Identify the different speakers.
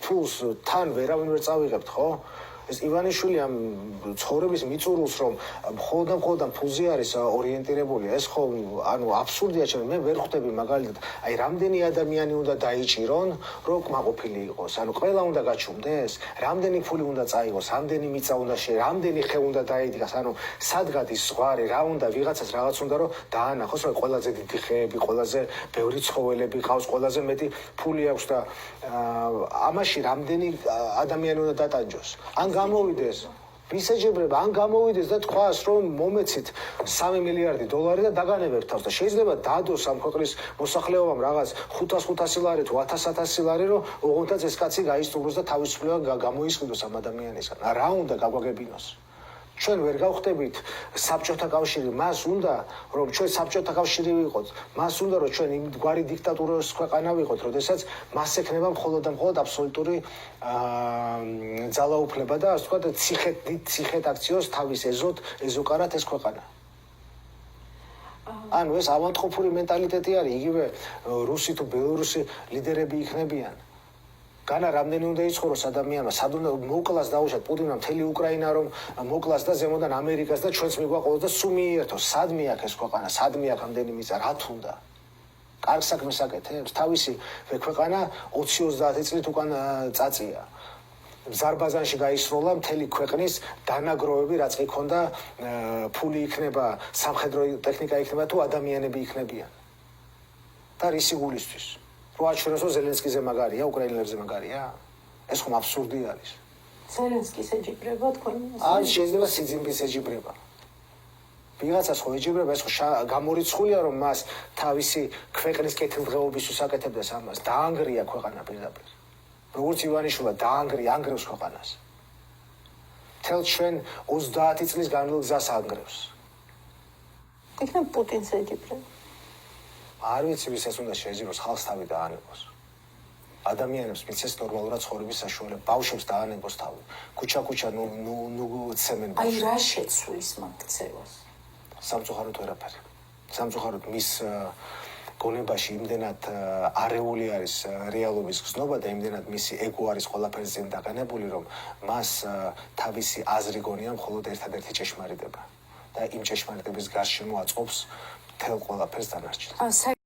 Speaker 1: ფულს თან ვერავინ ვერ წავიღებთ, ხო? ეს ივანიშვილი ამ ცხოვრების მიწურულს რომ მხოლოდ ფულზე არის ორიენტირებული, ეს ხო ანუ აბსურდია ჩემ მე ვერ ხვდები მაგალითად აი რამდენი ადამიანი უნდა დაიჭირონ რომ კმაყოფილი იყოს, ანუ ყველა უნდა გაჩუმდეს, რამდენი ფული უნდა წაიღოს, რამდენი მიწა უნდა რამდენი ხე უნდა დაიდგას, ანუ სად გადის ზღვარი, რა უნდა ვიღაცას რაღაც უნდა რომ დაანახოს, რომ ყველაზე დიდი ხეები, ყველაზე ბევრი ცხოველები ყავს, ყველაზე მეტი ფული აქვს და ამაში რამდენი ადამიანი უნდა დატანჯოს. ან გამოვიდეს ვისეჯიბრება, ან გამოვიდეს და თქვას, რომ მომეცით 3 მილიარდი დოლარი და დაგანებებთ თავს და შეიძლება დადოს ამ ქვეყნის მოსახლეობამ რაღაც 500 ლარი თუ 1000 ლარი, რომ ოღონდაც ეს კაცი გაისტუმროს და თავისუფლება გამოისყიდოს ამ ადამიანისგან. რა უნდა გაგვაგებინოს? ჩვენ ვერ გავხდებით საბჭოთა კავშირი, მას უნდა რომ ჩვენ საბჭოთა კავშირი ვიყოთ, მას უნდა რომ ჩვენ იმ გვარი დიქტატურის ქვეყანა ვიყოთ, როდესაც მას ექნება მხოლოდ და მხოლოდ აბსოლუტური ძალაუფლება და ასე ვთქვათ ციხეთ აქციოს თავის ეზოკარათ ეს ქვეყანა. ანუ ეს ავანტყოფური მენტალიტეტი არის, იგივე რუსი თუ ბელორუსი ლიდერები იქნებიან. განა რამდენი უნდა იცხოვროს ადამიანმა, სად უნდა მოკლას დაუშვათ პუტინმა მთელი უკრაინა რომ მოკლას და ზემოდან ამერიკას და ჩვენს მიგვაყოლოს და სულ მიერთოს, სად მიაქ ეს ქვეყანა, სად მიაქ ამდენი მიწა, რა თუნდა? კარგ საქმეს აკეთებს, თავისი ქვეყანა 20-30 წლით უკან წაწია. ზარბაზანში გაისროლა მთელი ქვეყნის დანაგროვები, რაც იქონდა, ფული იქნება, სამხედრო ტექნიკა იქნება თუ ადამიანები იქნებიან. და რისი გულისთვის? რო აჩვენოს რომ ზელენსკიზე მაგარია, უკრაინელებზე მაგარია? ეს ხომ აბსურდი არის.
Speaker 2: ზელენსკის ეჯიბრება თქვენ?
Speaker 1: ან შეიძლება სიძინბის ეჯიბრება. ვიღაცას ხო ეჯიბრება, ეს ხო გამორიცხულია რომ მას თავისი ქვეყნის კეთილდღეობისთვის აკეთებდეს ამას. დაანგრია ქვეყანა პირდაპირ. როგორც ივანიშვილმა დაანგრია, ანგრევს ქვეყანას. თელ ჩვენ 30 წლის განმავლობაში ანგრევს.
Speaker 2: იქნებ პუტინს ეჯიბრება.
Speaker 1: არ ვიცი ვისაც უნდა შეეჯიბროს, ხალხს თავი დაანებოს. ადამიანებს მიცეს ნორმალურად ცხოვრების საშუალება, ბავშვებს დაანებოს თავი. ქუჩა ნუ ცემენ ბავშვებს.
Speaker 2: აი რა შეცვლის მაგ ქცევას?
Speaker 1: სამწუხაროდ ვერაფერი. სამწუხაროდ მის გონებაში იმდენად არეული არის რეალობის გზნობა და იმდენად მისი ეგო არის ყველაფერზე დაგანებული, რომ მას თავისი აზრი გონია მხოლოდ ერთადერთი ჭეშმარიტება და იმ ჭეშმარიტების გარშემო აწყობს მთელ ყველაფერს დანარჩენს.